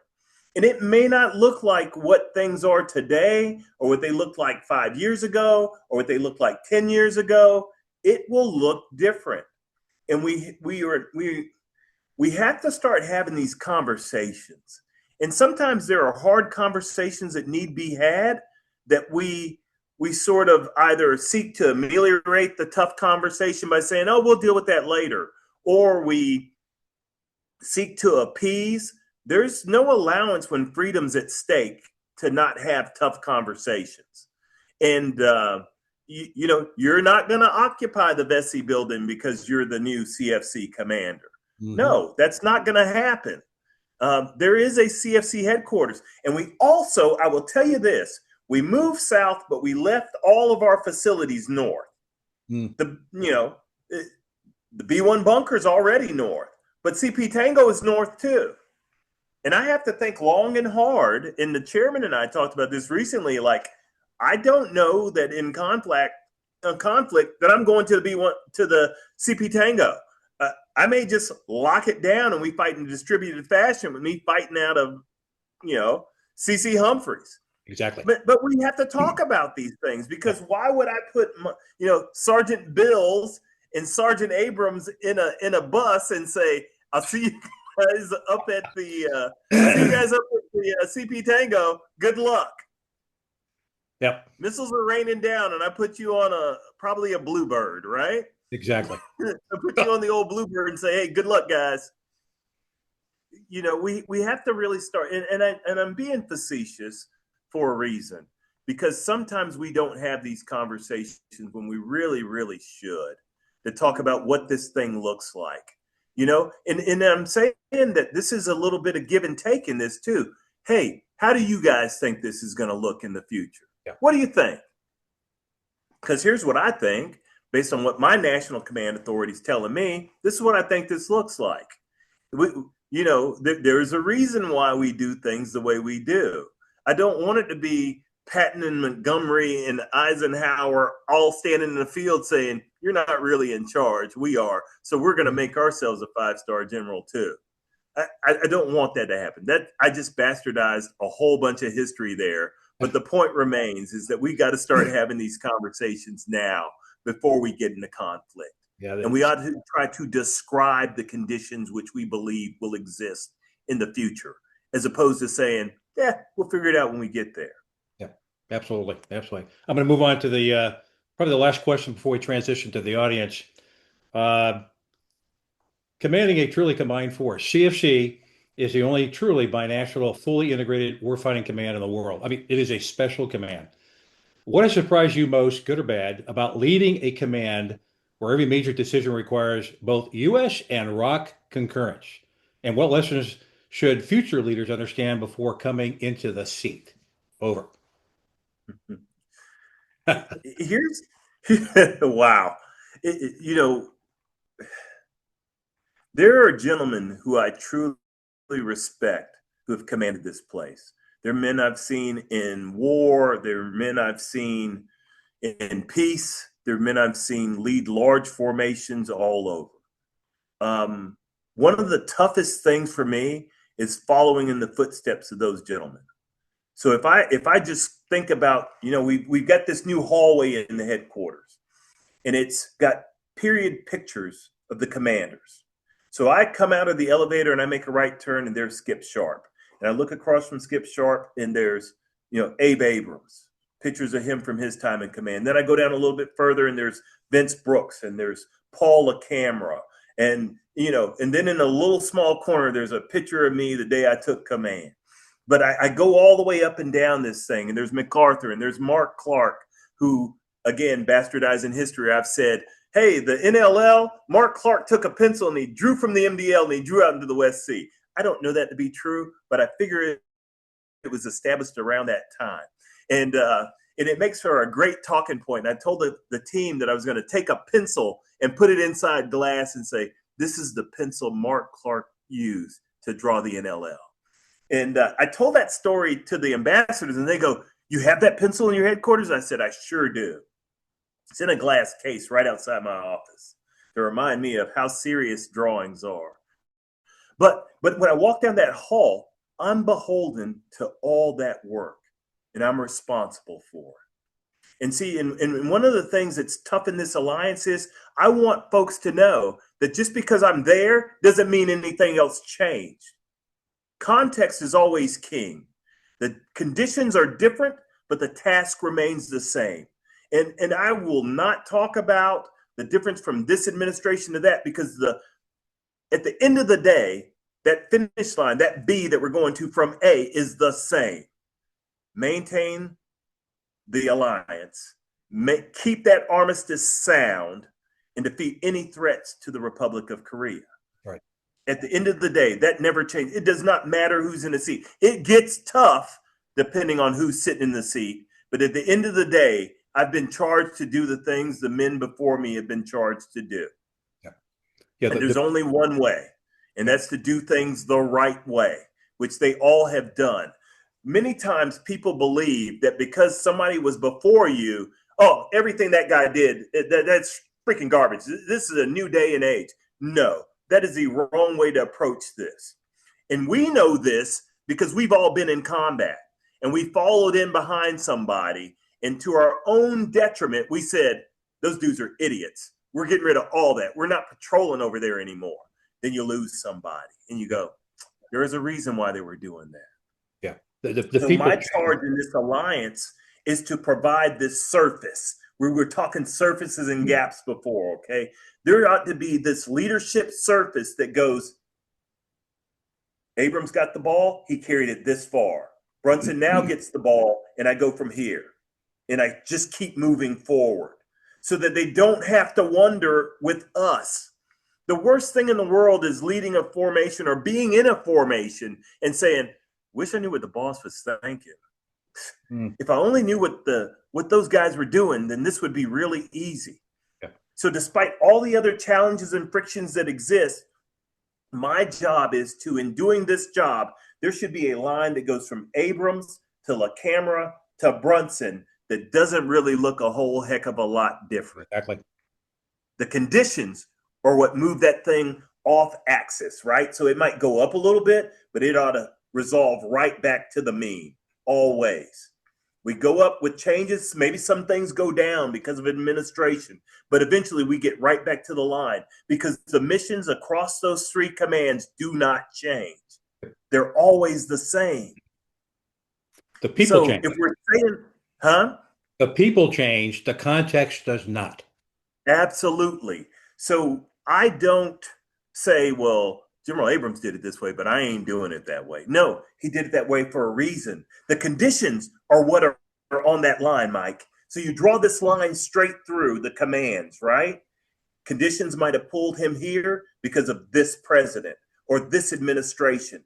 And it may not look like what things are today, or what they looked like 5 years ago, or what they looked like 10 years ago. It will look different. And we have to start having these conversations. And sometimes there are hard conversations that need to be had, that we sort of either seek to ameliorate the tough conversation by saying, oh, we'll deal with that later, or we seek to appease. There's no allowance when freedom's at stake to not have tough conversations. And, you're not going to occupy the Vesey building because you're the new CFC commander. No, that's not going to happen. There is a CFC headquarters. And we also, I will tell you this, we moved south, but we left all of our facilities north. The B1 bunker is already north, but CP Tango is north too. And I have to think long and hard. And the chairman and I talked about this recently. Like, I don't know that in conflict that I'm going to the B1 to the CP Tango. I may just lock it down and we fight in a distributed fashion with me fighting out of, CC Humphreys. Exactly. But we have to talk about these things, because why would I put, Sergeant Bills and Sergeant Abrams in a bus and say, I'll see you guys up at the CP Tango. Good luck. Yep. Missiles are raining down, and I put you on probably a Bluebird, right? Exactly. I put you on the old Bluebird and say, hey, good luck, guys. We have to really start, and I'm being facetious for a reason, because sometimes we don't have these conversations when we really, really should, to talk about what this thing looks like. And I'm saying that this is a little bit of give and take in this too. Hey, how do you guys think this is going to look in the future? Yeah. What do you think? Because here's what I think, based on what my national command authority is telling me. This is what I think this looks like. There's a reason why we do things the way we do. I don't want it to be Patton and Montgomery and Eisenhower all standing in the field saying, you're not really in charge. We are. So we're going to make ourselves a 5-star general too. I don't want that to happen. That I just bastardized a whole bunch of history there. But the point remains is that we got to start having these conversations now before we get into conflict. Yeah, and we ought to try to describe the conditions which we believe will exist in the future, as opposed to saying, yeah, we'll figure it out when we get there. yeah, absolutely. Absolutely. I'm going to move on to the probably the last question before we transition to the audience. Commanding a truly combined force. CFC is the only truly binational, fully integrated warfighting command in the world. I mean, it is a special command. What has surprised you most, good or bad, about leading a command where every major decision requires both U.S. and ROK concurrence? And what lessons should future leaders understand before coming into the seat? Over. Here's, wow. There are gentlemen who I truly respect who have commanded this place. They're men I've seen in war. They're men I've seen in peace. They're men I've seen lead large formations all over. One of the toughest things for me is following in the footsteps of those gentlemen. So if I just think about, we've got this new hallway in the headquarters, and it's got period pictures of the commanders. So I come out of the elevator and I make a right turn, and there's Skip Sharp. And I look across from Skip Sharp, and there's, Abe Abrams, pictures of him from his time in command. Then I go down a little bit further, and there's Vince Brooks, and there's Paul LaCamera. And, and then in a little small corner, there's a picture of me the day I took command. But I go all the way up and down this thing, and there's MacArthur, and there's Mark Clark, who, again, bastardizing history, I've said, hey, the NLL, Mark Clark took a pencil and he drew from the MDL and he drew out into the West Sea. I don't know that to be true, but I figure it was established around that time. And it makes for a great talking point. And I told the team that I was going to take a pencil and put it inside glass and say, this is the pencil Mark Clark used to draw the NLL. And I told that story to the ambassadors, and they go, you have that pencil in your headquarters? I said, I sure do. It's in a glass case right outside my office to remind me of how serious drawings are. But when I walk down that hall, I'm beholden to all that work, and I'm responsible for it. And see, and one of the things that's tough in this alliance is I want folks to know that just because I'm there doesn't mean anything else changed. Context is always king. The conditions are different, but the task remains the same. And I will not talk about the difference from this administration to that, because at the end of the day, that finish line, that B that we're going to from A, is the same. Maintain the alliance, keep that armistice sound, and defeat any threats to the Republic of Korea. Right. At the end of the day, that never changes. It does not matter who's in the seat. It gets tough depending on who's sitting in the seat. But at the end of the day, I've been charged to do the things the men before me have been charged to do. Yeah. And there's only one way, and that's to do things the right way, which they all have done. Many times people believe that because somebody was before you, oh, everything that guy did, that's freaking garbage. This is a new day and age. No, that is the wrong way to approach this. And we know this because we've all been in combat, and we followed in behind somebody. And to our own detriment, we said, those dudes are idiots. We're getting rid of all that. We're not patrolling over there anymore. Then you lose somebody and you go, there is a reason why they were doing that. Yeah. The So people... my charge in this alliance is to provide this surface. We were talking surfaces and gaps before, okay? There ought to be this leadership surface that goes, Abrams got the ball, he carried it this far. Brunson now gets the ball, and I go from here. And I just keep moving forward so that they don't have to wonder with us. The worst thing in the world is leading a formation or being in a formation and saying, wish I knew what the boss was thinking. If I only knew what those guys were doing, then this would be really easy. Yeah. So despite all the other challenges and frictions that exist, my job is to, in doing this job, there should be a line that goes from Abrams to LaCamera to Brunson that doesn't really look a whole heck of a lot different. Exactly. The conditions are what move that thing off axis, right? So it might go up a little bit, but it ought to resolve right back to the mean always. We go up with changes. Maybe some things go down because of administration, but eventually we get right back to the line because the missions across those three commands do not change. They're always the same. The people So change. if we're saying, huh? The people change, the context does not. Absolutely. So I don't say, well, General Abrams did it this way, but I ain't doing it that way. No, he did it that way for a reason. The conditions are what are on that line, Mike. So you draw this line straight through the commands, right? Conditions might have pulled him here because of this president or this administration,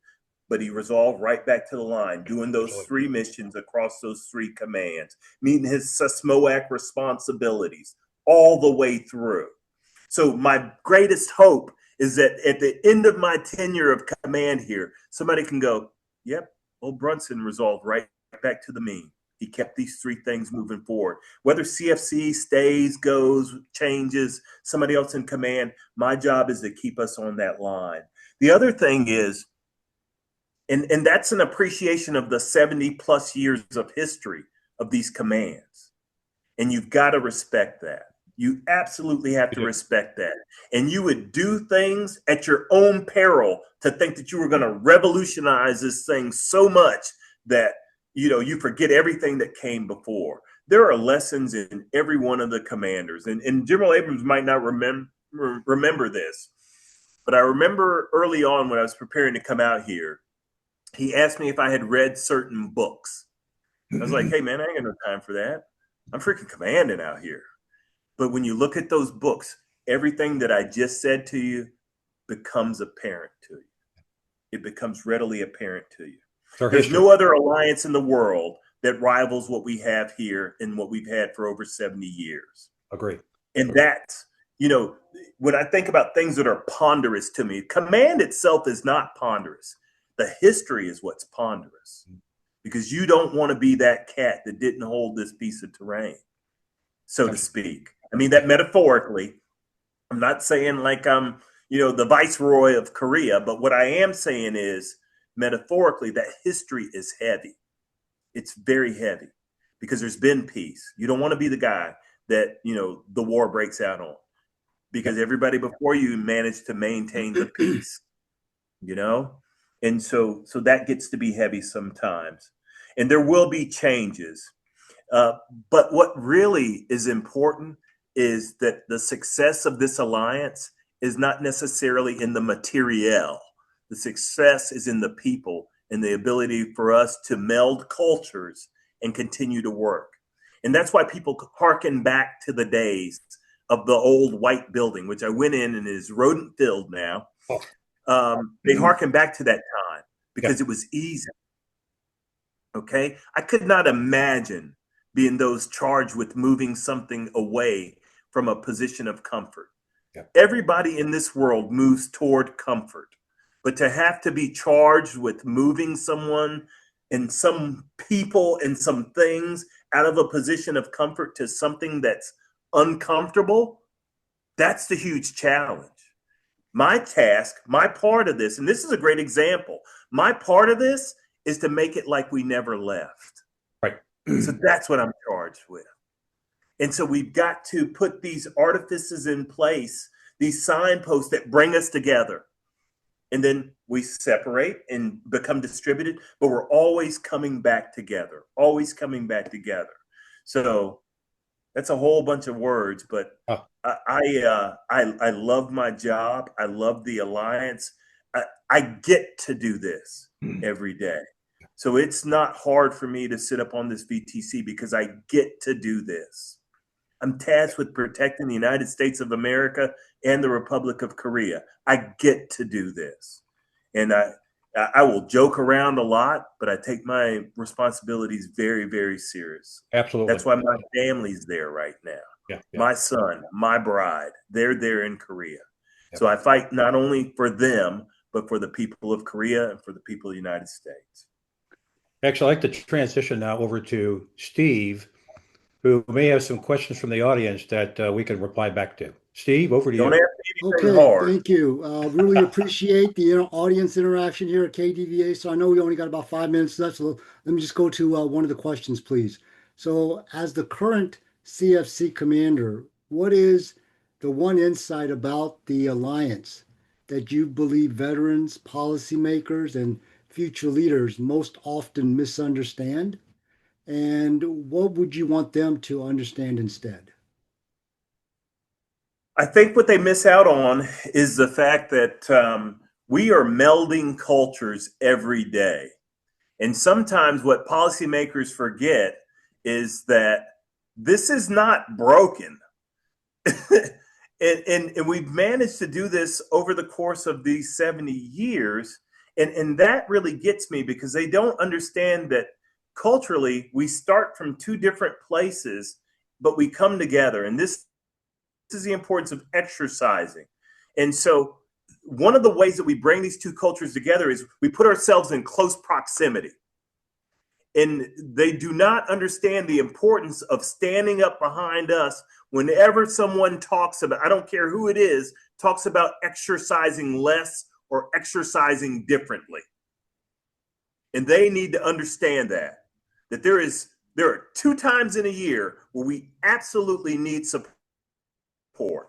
but he resolved right back to the line, doing those three missions across those three commands, meeting his SESMOAC responsibilities all the way through. So my greatest hope is that at the end of my tenure of command here, somebody can go, yep, old Brunson resolved right back to the mean. He kept these three things moving forward. Whether CFC stays, goes, changes, somebody else in command, my job is to keep us on that line. The other thing is, and that's an appreciation of the 70 plus years of history of these commands. And you've got to respect that. You absolutely have to respect that. And you would do things at your own peril to think that you were going to revolutionize this thing so much that, you forget everything that came before. There are lessons in every one of the commanders. And General Abrams might not remember this, but I remember early on when I was preparing to come out here, he asked me if I had read certain books. I was like, hey, man, I ain't got no time for that. I'm freaking commanding out here. But when you look at those books, everything that I just said to you becomes apparent to you. It becomes readily apparent to you. There's no other alliance in the world that rivals what we have here and what we've had for over 70 years. Agree. And that's, when I think about things that are ponderous to me, command itself is not ponderous. The history is what's ponderous, because you don't want to be that cat that didn't hold this piece of terrain, so to speak. I mean that metaphorically. I'm not saying like I'm, the viceroy of Korea, but what I am saying is metaphorically that history is heavy. It's very heavy because there's been peace. You don't want to be the guy that, the war breaks out on, because everybody before you managed to maintain the peace, And so that gets to be heavy sometimes. And there will be changes. But what really is important is that the success of this alliance is not necessarily in the materiel. The success is in the people and the ability for us to meld cultures and continue to work. And that's why people harken back to the days of the old white building, which I went in and is rodent filled now. They harken back to that time because it was easy. Okay. I could not imagine being those charged with moving something away from a position of comfort. Everybody in this world moves toward comfort, but to have to be charged with moving someone and some people and some things out of a position of comfort to something that's uncomfortable, that's the huge challenge. My task, my part of this, and this is a great example, my part of this is to make it like we never left. Right. So that's what I'm charged with. And so we've got to put these artifices in place, these signposts that bring us together. And then we separate and become distributed, but we're always coming back together, always coming back together. So that's a whole bunch of words, but I love my job. I love the alliance. I get to do this every day. So it's not hard for me to sit up on this VTC because I get to do this. I'm tasked with protecting the United States of America and the Republic of Korea. I get to do this. And I will joke around a lot, but I take my responsibilities very, very serious. Absolutely. That's why my family's there right now. Yeah. My son, my bride, they're there in Korea. So I fight not only for them, but for the people of Korea and for the people of the United States. Actually, I'd like to transition now over to Steve, who may have some questions from the audience that we can reply back to. Steve, over to Don't you. ask me anything Okay, hard. thank you. Really appreciate the audience interaction here at KDVA. So I know we only got about 5 minutes left, so let me just go to one of the questions, please. So, as the current CFC commander, what is the one insight about the alliance that you believe veterans, policymakers, and future leaders most often misunderstand? And what would you want them to understand instead? I think what they miss out on is the fact that we are melding cultures every day. And sometimes what policymakers forget is that this is not broken. and we've managed to do this over the course of these 70 years. And that really gets me because they don't understand that culturally we start from two different places, but we come together. And this is the importance of exercising. And so one of the ways that we bring these two cultures together is we put ourselves in close proximity. And they do not understand the importance of standing up behind us whenever someone talks about, I don't care who it is, talks about exercising less or exercising differently. And they need to understand that there are 2 times in a year where we absolutely need support.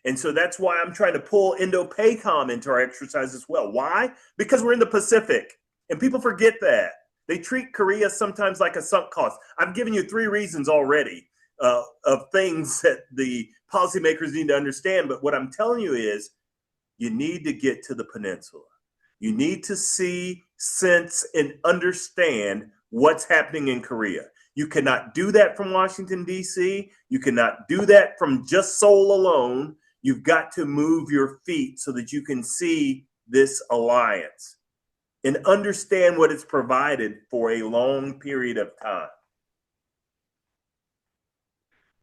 And so that's why I'm trying to pull Indo-PACOM into our exercise as well. Why? Because we're in the Pacific, and people forget that. They treat Korea sometimes like a sunk cost. I've given you 3 reasons already of things that the policymakers need to understand. But what I'm telling you is you need to get to the peninsula. You need to see, sense, and understand what's happening in Korea. You cannot do that from Washington, D.C. You cannot do that from just Seoul alone. You've got to move your feet so that you can see this alliance and understand what it's provided for a long period of time.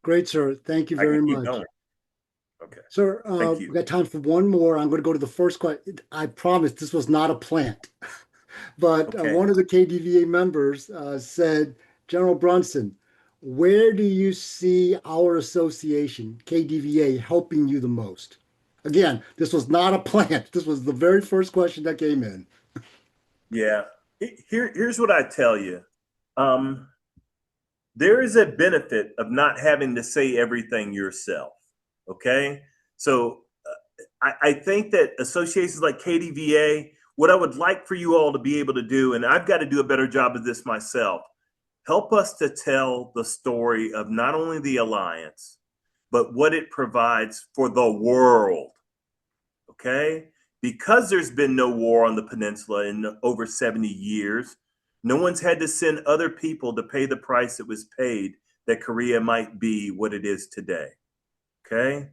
Great, sir. Thank you I very can keep much. going. Okay. Sir, Thank you. we got time for one more. I'm going to go to the first question. I promise this was not a plant, but Okay. one of the KDVA members said, General Brunson, where do you see our association, KDVA, helping you the most? Again, this was not a plant. This was the very first question that came in. Yeah. Here's what I tell you. There is a benefit of not having to say everything yourself. Okay. So I think that associations like KDVA, what I would like for you all to be able to do, and I've got to do a better job of this myself, help us to tell the story of not only the alliance, but what it provides for the world. Okay? Because there's been no war on the peninsula in over 70 years, no one's had to send other people to pay the price that was paid that Korea might be what it is today. Okay?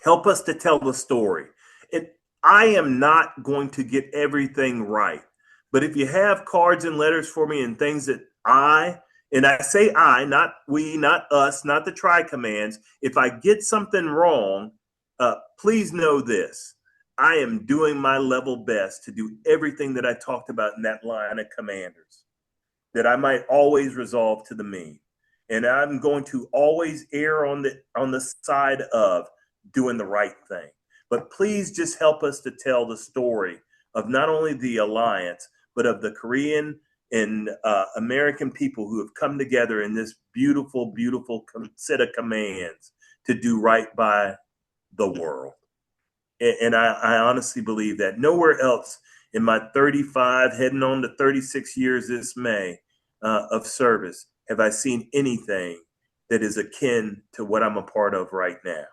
Help us to tell the story. I am not going to get everything right. But if you have cards and letters for me and things that and I say I, not we, not us, not the tri-commands, if I get something wrong, please know this. I am doing my level best to do everything that I talked about in that line of commanders, that I might always resolve to the mean. And I'm going to always err on the side of doing the right thing. But please just help us to tell the story of not only the alliance, but of the Korean and American people who have come together in this beautiful, beautiful set of commands to do right by the world. And I honestly believe that nowhere else in my 35, heading on to 36 years this May of service, have I seen anything that is akin to what I'm a part of right now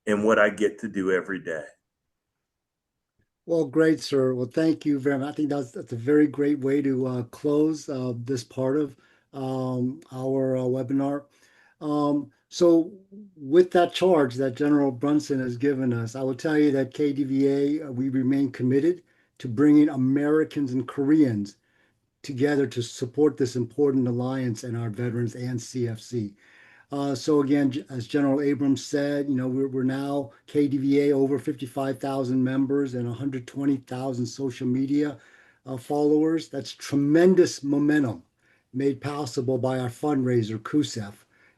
and what I get to do every day. Well, great, sir. Well, thank you very much. I think that's a very great way to close this part of our webinar. So with that charge that General Brunson has given us, I will tell you that KDVA, we remain committed to bringing Americans and Koreans together to support this important alliance and our veterans and CFC. So again, as General Abrams said, we're now KDVA over 55,000 members and 120,000 social media followers. That's tremendous momentum made possible by our fundraiser, CUSEF.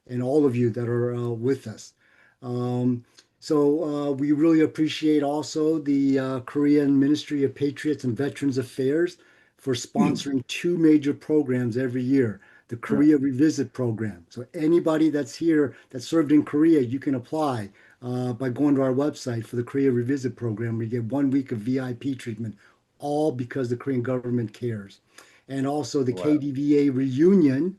and all of you that are with us. We really appreciate also the Korean Ministry of Patriots and Veterans Affairs for sponsoring two major programs every year. The Korea Revisit program. So anybody that's here that served in Korea, you can apply by going to our website for the Korea Revisit program. We get 1 week of VIP treatment, all because the Korean government cares. And also the KDVA reunion,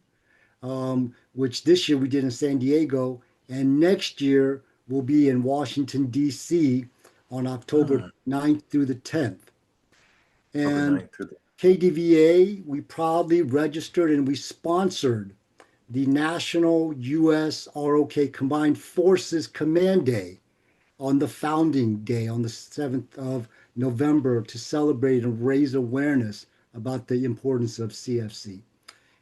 which this year we did in San Diego, and next year will be in Washington, D.C. on October 9th through the 10th. And KDVA, we proudly registered and we sponsored the National U.S. ROK Combined Forces Command Day on the founding day on the 7th of November to celebrate and raise awareness about the importance of CFC.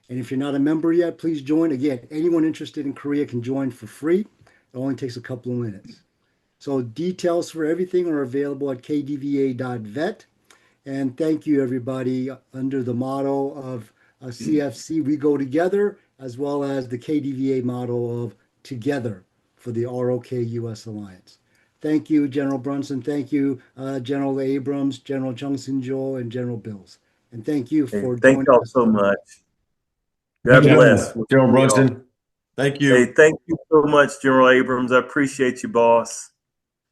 And if you're not a member yet, please join. Again, anyone interested in Korea can join for free. It only takes a couple of minutes. So details for everything are available at kdva.vet. And thank you, everybody, under the motto of CFC, we go together, as well as the KDVA motto of together for the ROK-U.S. Alliance. Thank you, General Brunson. Thank you, General Abrams, General Chung Sin-jo, and General Bills. And thank you for Thank joining y'all us. so much. God bless. General Brunson, thank you. Hey, thank you so much, General Abrams. I appreciate you, boss.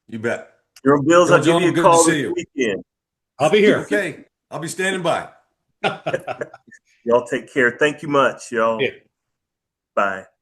You bet. General Bills, I'll give you a Good to call see this you. weekend. I'll be here. Okay, I'll be standing by. Y'all take care. Thank you much, y'all. Yeah. Bye.